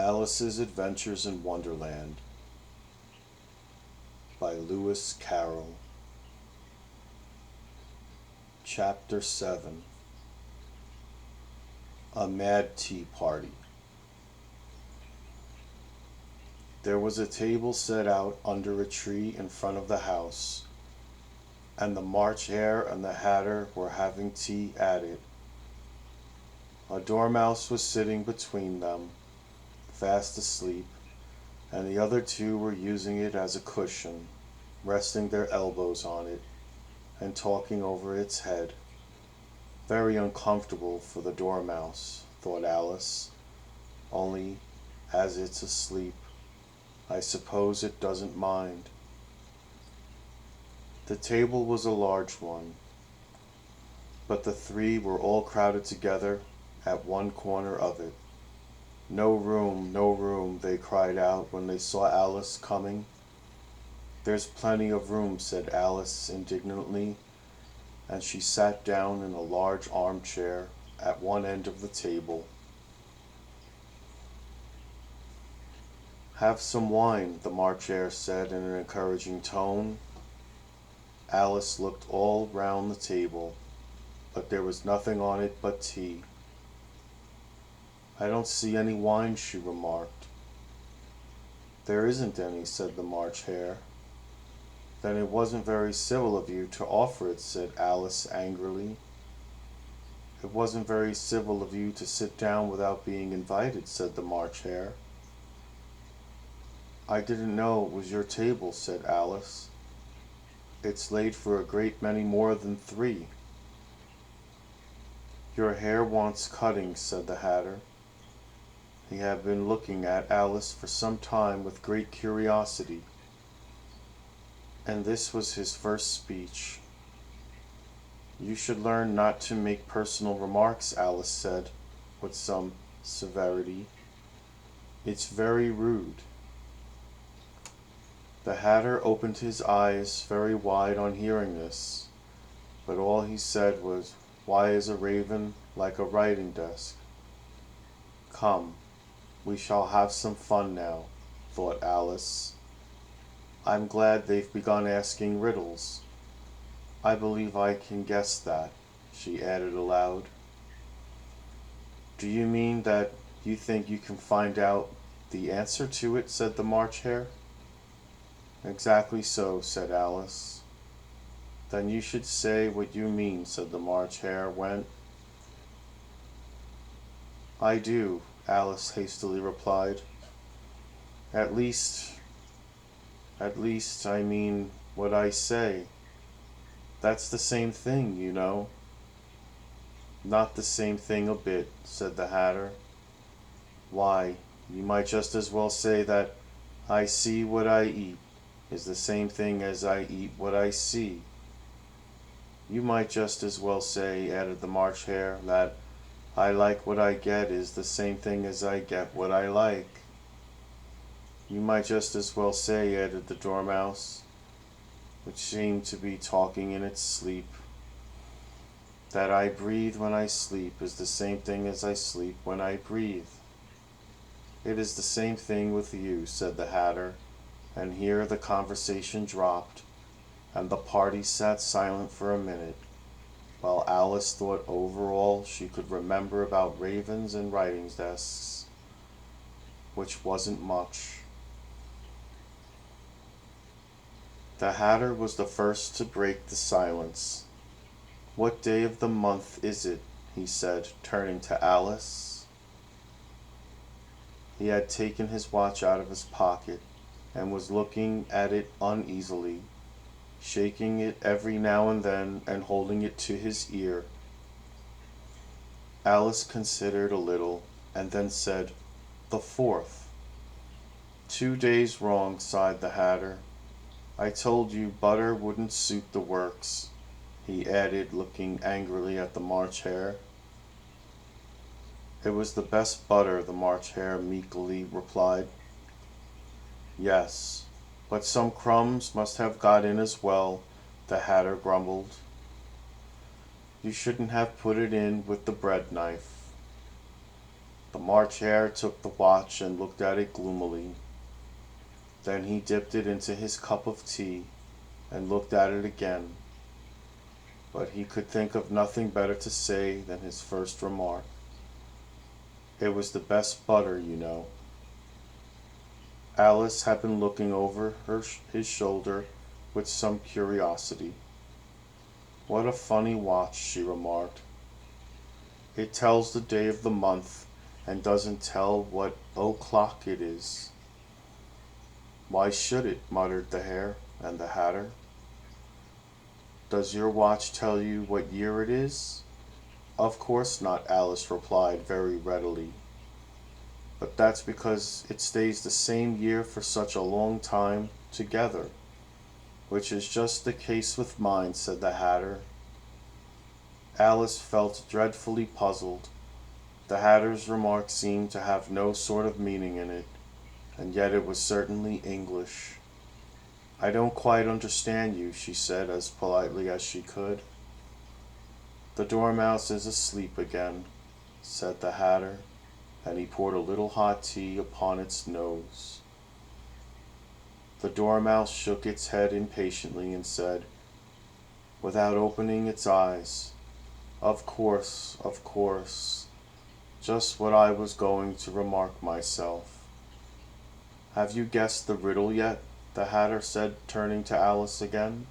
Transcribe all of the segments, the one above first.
Alice's Adventures in Wonderland by Carroll. Chapter 7. A Mad Tea Party. There was a table set out under a tree in front of the house, and the March Hare and the Hatter were having tea at it. A dormouse was sitting between them, fast asleep, and the other two were using it as a cushion, resting their elbows on it, and talking over its head. Very uncomfortable for the dormouse, thought Alice, only as it's asleep, I suppose it doesn't mind. The table was a large one, but the three were all crowded together at one corner of it. No room, they cried out when they saw Alice coming. There's plenty of room, said Alice indignantly, and she sat down in a large armchair at one end of the table. Have some wine, the March Hare said in an encouraging tone. Alice looked all round the table, but there was nothing on it but tea. I don't see any wine, she remarked. There isn't any, said the March Hare. Then it wasn't very civil of you to offer it, said Alice angrily. It wasn't very civil of you to sit down without being invited, said the March Hare. I didn't know it was your table, said Alice. It's laid for a great many more than three. Your hair wants cutting, said the Hatter. He had been looking at Alice for some time with great curiosity, and this was his first speech. You should learn not to make personal remarks, Alice said, with some severity. It's very rude. The Hatter opened his eyes very wide on hearing this, but all he said was, Why is a raven like a writing desk? Come, we shall have some fun now, thought Alice. I'm glad they've begun asking riddles. I believe I can guess that, she added aloud. Do you mean that you think you can find out the answer to it, said the March Hare. Exactly so, said Alice. Then you should say what you mean, said the March Hare, when... I do, Alice hastily replied. At least, I mean what I say. That's the same thing, you know. Not the same thing a bit, said the Hatter. Why, you might just as well say that I see what I eat is the same thing as I eat what I see. You might just as well say, added the March Hare, that I like what I get is the same thing as I get what I like. You might just as well say, added the Dormouse, which seemed to be talking in its sleep, that I breathe when I sleep is the same thing as I sleep when I breathe. It is the same thing with you, said the Hatter, and here the conversation dropped, and the party sat silent for a minute, while Alice thought over all she could remember about ravens and writing desks, which wasn't much. The Hatter was the first to break the silence. What day of the month is it? He said, turning to Alice. He had taken his watch out of his pocket and was looking at it uneasily, shaking it every now and then and holding it to his ear. Alice considered a little and then said, The 4th. 2 days wrong, sighed the Hatter. I told you butter wouldn't suit the works, he added, looking angrily at the March Hare. It was the best butter, the March Hare meekly replied. Yes, but some crumbs must have got in as well, the Hatter grumbled. You shouldn't have put it in with the bread knife. The March Hare took the watch and looked at it gloomily. Then he dipped it into his cup of tea and looked at it again, but he could think of nothing better to say than his first remark. It was the best butter, you know. Alice had been looking over his shoulder with some curiosity. "What a funny watch," she remarked. "It tells the day of the month and doesn't tell what o'clock it is." "Why should it?" muttered the Hare and the Hatter. "Does your watch tell you what year it is?" "Of course not," Alice replied very readily. "But that's because it stays the same year for such a long time together." "Which is just the case with mine," said the Hatter. Alice felt dreadfully puzzled. The Hatter's remark seemed to have no sort of meaning in it, and yet it was certainly English. "I don't quite understand you," she said as politely as she could. "The Dormouse is asleep again," said the Hatter, and he poured a little hot tea upon its nose. The Dormouse shook its head impatiently and said, without opening its eyes, Of course, just what I was going to remark myself." "Have you guessed the riddle yet?" the Hatter said, turning to Alice again.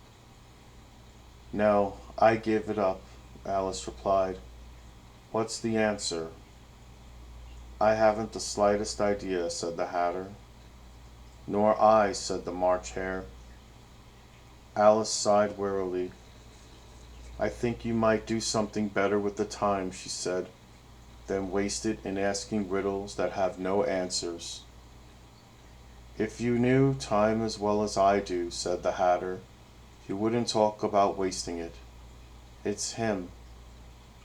"No, I give it up," Alice replied. "What's the answer?" "I haven't the slightest idea," said the Hatter. "Nor I," said the March Hare. Alice sighed wearily. "I think you might do something better with the time," she said, "than waste it in asking riddles that have no answers." "If you knew time as well as I do," said the Hatter, "you wouldn't talk about wasting it. It's him."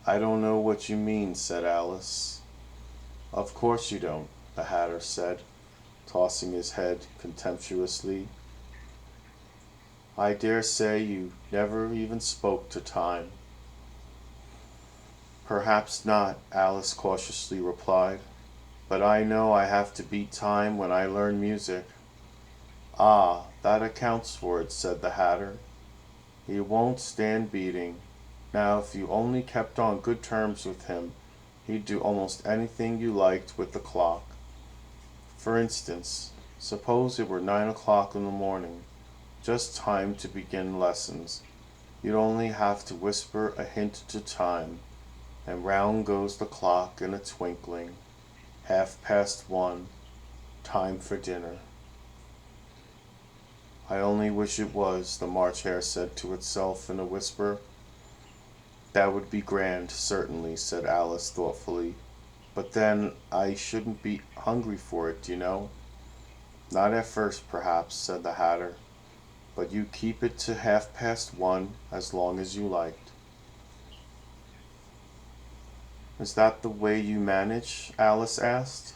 "I don't know what you mean," said Alice. "Of course you don't," the Hatter said, tossing his head contemptuously. "I dare say you never even spoke to time." "Perhaps not," Alice cautiously replied, "but I know I have to beat time when I learn music." "Ah, that accounts for it," said the Hatter. "He won't stand beating. Now if you only kept on good terms with him, he'd do almost anything you liked with the clock. For instance, suppose it were 9 o'clock in the morning, just time to begin lessons. You'd only have to whisper a hint to time, and round goes the clock in a twinkling. 1:30, time for dinner." "I only wish it was," the March Hare said to itself in a whisper. "That would be grand, certainly," said Alice thoughtfully. "But then I shouldn't be hungry for it, you know." "Not at first, perhaps," said the Hatter, "but you keep it to 1:30 as long as you liked." "Is that the way you manage?" Alice asked.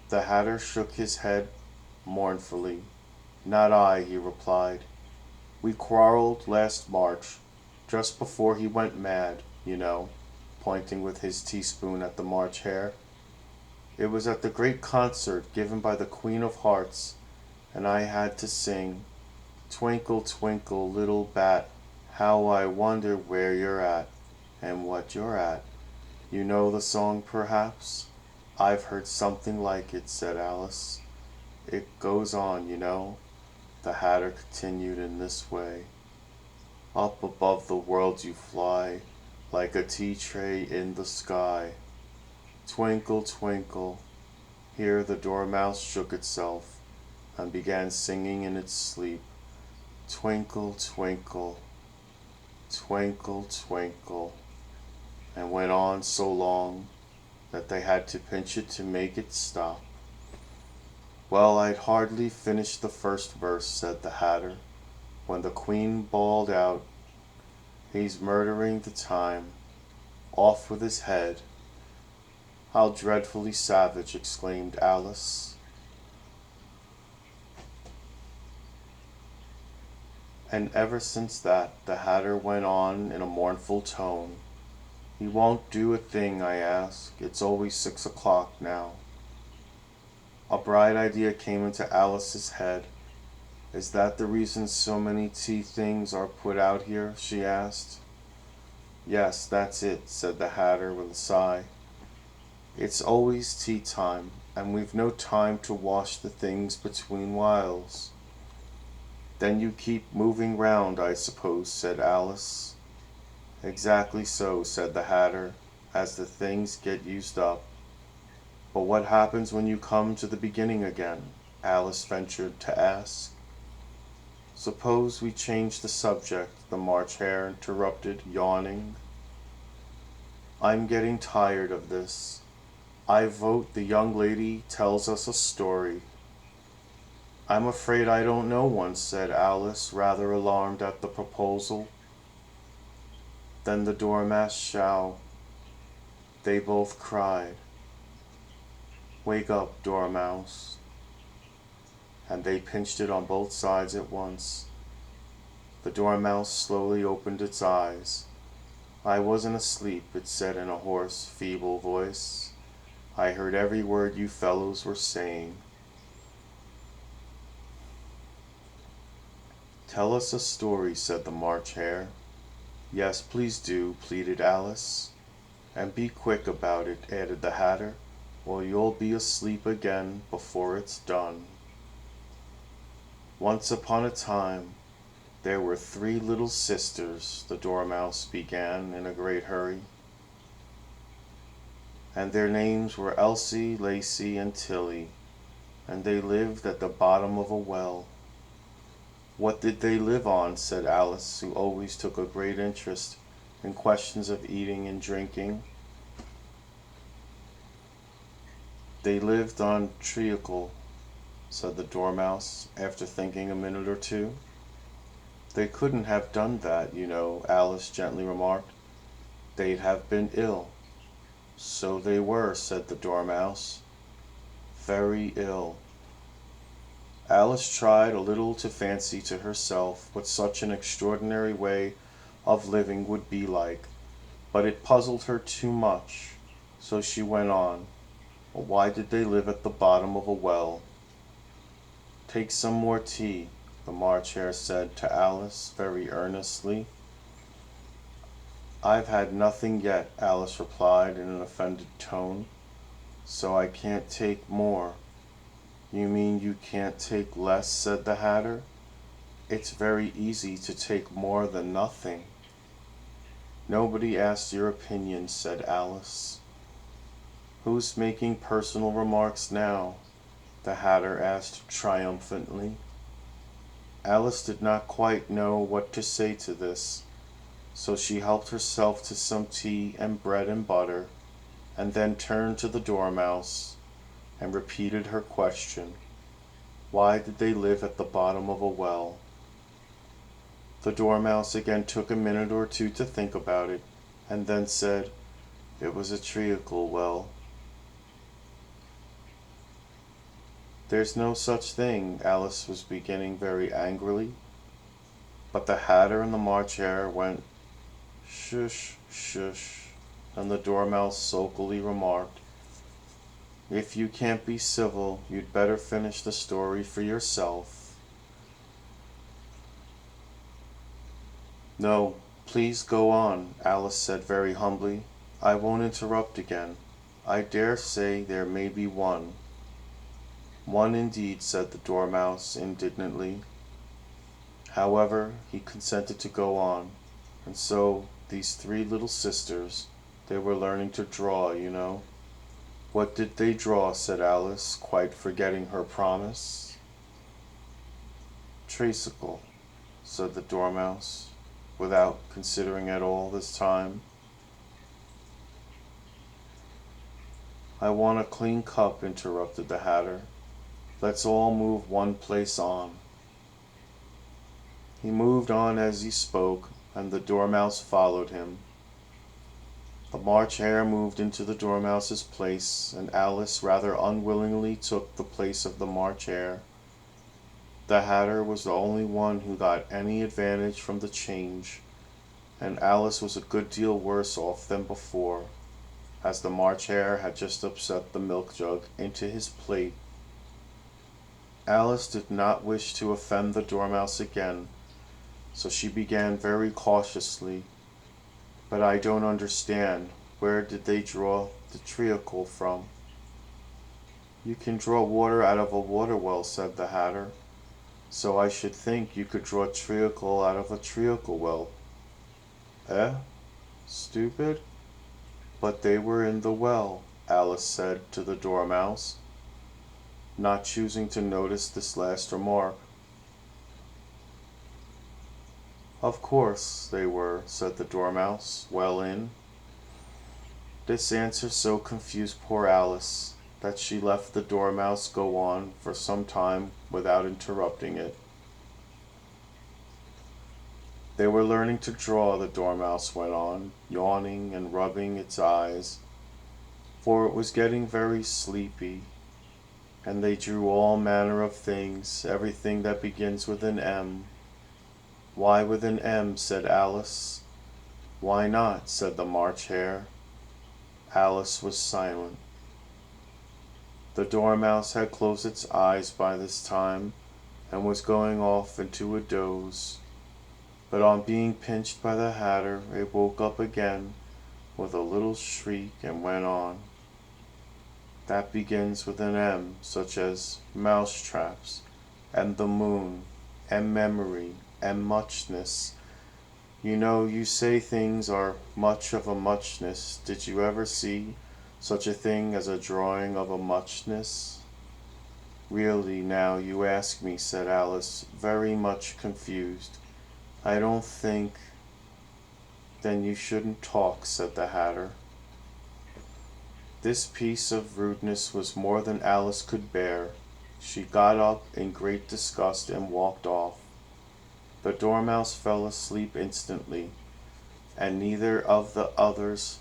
The Hatter shook his head mournfully. "Not I," he replied. "We quarreled last March, just before he went mad, you know," pointing with his teaspoon at the March Hare. "It was at the great concert given by the Queen of Hearts, and I had to sing, 'Twinkle, twinkle, little bat, how I wonder where you're at, and what you're at.' You know the song, perhaps?" "I've heard something like it," said Alice. "It goes on, you know," the Hatter continued in this way. "Up above the world you fly, like a tea tray in the sky. Twinkle, twinkle." Here the Dormouse shook itself, and began singing in its sleep, "Twinkle, twinkle, twinkle, twinkle," and went on so long that they had to pinch it to make it stop. "Well, I'd hardly finished the first verse," said the Hatter, "when the Queen bawled out, 'He's murdering the time. Off with his head.'" "How dreadfully savage!" exclaimed Alice. And ever since that, the Hatter went on in a mournful tone, He won't do a thing I ask. It's always 6 o'clock now. A bright idea came into Alice's head. Is that the reason so many tea things are put out here? She asked. Yes, that's it, said the Hatter with a sigh. It's always tea time, and we've no time to wash the things between whiles. Then you keep moving round, I suppose, said Alice. Exactly so, said the Hatter, as the things get used up. But what happens when you come to the beginning again? Alice ventured to ask. Suppose we change the subject, the March Hare interrupted, yawning. I'm getting tired of this. I vote the young lady tells us a story. I'm afraid I don't know one, said Alice, rather alarmed at the proposal. Then the Dormouse shall. They both cried. Wake up, Dormouse. And they pinched it on both sides at once. The Dormouse slowly opened its eyes. I wasn't asleep, it said in a hoarse, feeble voice. I heard every word you fellows were saying. Tell us a story, said the March Hare. Yes, please do, pleaded Alice. And be quick about it, added the Hatter, or you'll be asleep again before it's done. Once upon a time, there were 3 little sisters, the Dormouse began in a great hurry. And their names were Elsie, Lacie, and Tilly, and they lived at the bottom of a well. What did they live on? Said Alice, who always took a great interest in questions of eating and drinking. They lived on treacle, said the Dormouse, after thinking a minute or two. They couldn't have done that, you know, Alice gently remarked. They'd have been ill. So they were, said the Dormouse. Very ill. Alice tried a little to fancy to herself what such an extraordinary way of living would be like, but it puzzled her too much, so she went on. Well, why did they live at the bottom of a well? Take some more tea, the March Hare said to Alice very earnestly. I've had nothing yet, Alice replied in an offended tone, so I can't take more. You mean you can't take less, said the Hatter. It's very easy to take more than nothing. Nobody asked your opinion, said Alice. Who's making personal remarks now? The Hatter asked triumphantly. Alice did not quite know what to say to this, so she helped herself to some tea and bread and butter, and then turned to the Dormouse and repeated her question. Why did they live at the bottom of a well? The Dormouse again took a minute or two to think about it, and then said, It was a treacle well. There's no such thing, Alice was beginning very angrily, but the Hatter and the March Hare went, Shush, shush, and the Dormouse sulkily remarked, If you can't be civil, you'd better finish the story for yourself. No, please go on, Alice said very humbly. I won't interrupt again. I dare say there may be one. One indeed, said the Dormouse indignantly. However, he consented to go on, and so these 3 little sisters, they were learning to draw, you know. What did they draw? Said Alice, quite forgetting her promise. Treacle, said the Dormouse, without considering at all this time. I want a clean cup, interrupted the Hatter. Let's all move one place on. He moved on as he spoke, and the Dormouse followed him. The March Hare moved into the Dormouse's place, and Alice rather unwillingly took the place of the March Hare. The Hatter was the only one who got any advantage from the change, and Alice was a good deal worse off than before, as the March Hare had just upset the milk jug into his plate. Alice did not wish to offend the Dormouse again, so she began very cautiously. "But I don't understand. Where did they draw the treacle from?" "You can draw water out of a water well," said the Hatter, "so I should think you could draw treacle out of a treacle well." "Eh? Stupid?" "But they were in the well," Alice said to the Dormouse, not choosing to notice this last remark. "Of course they were," said the Dormouse, well in. This answer so confused poor Alice that she let the Dormouse go on for some time without interrupting it. "They were learning to draw," the Dormouse went on, yawning and rubbing its eyes, for it was getting very sleepy, "and they drew all manner of things, everything that begins with an M." "Why with an M?" said Alice. "Why not?" said the March Hare. Alice was silent. The Dormouse had closed its eyes by this time, and was going off into a doze, but on being pinched by the Hatter it woke up again with a little shriek and went on. "That begins with an M, such as mouse traps, and the moon, and memory, and muchness. You know, you say things are much of a muchness. Did you ever see such a thing as a drawing of a muchness?" "Really, now you ask me," said Alice, very much confused. "I don't think—" "Then you shouldn't talk," said the Hatter. This piece of rudeness was more than Alice could bear. She got up in great disgust and walked off. The Dormouse fell asleep instantly, and neither of the others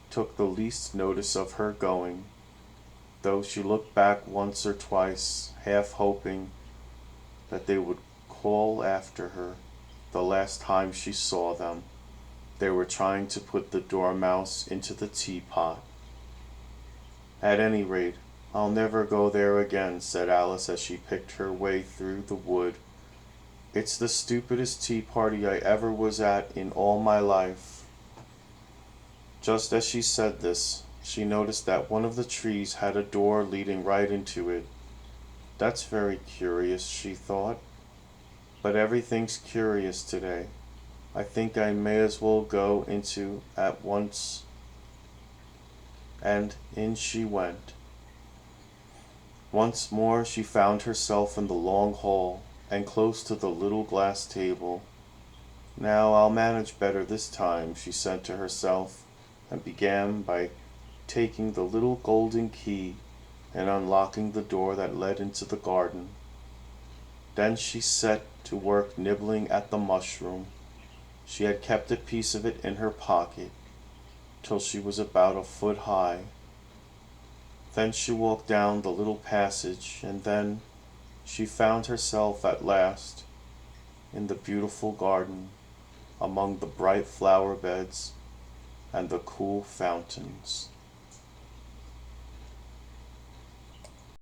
took the least notice of her going, though she looked back once or twice, half hoping that they would call after her. The last time she saw them, they were trying to put the Dormouse into the teapot. "At any rate, I'll never go there again," said Alice as she picked her way through the wood. "It's the stupidest tea party I ever was at in all my life." Just as she said this, she noticed that one of the trees had a door leading right into it. "That's very curious," she thought, "but everything's curious today. I think I may as well go into at once." And in she went. Once more she found herself in the long hall, and close to the little glass table. "Now I'll manage better this time," she said to herself, and began by taking the little golden key and unlocking the door that led into the garden. Then she set to work nibbling at the mushroom. She had kept a piece of it in her pocket till she was about a foot high. Then she walked down the little passage, and then she found herself at last in the beautiful garden, among the bright flower beds and the cool fountains.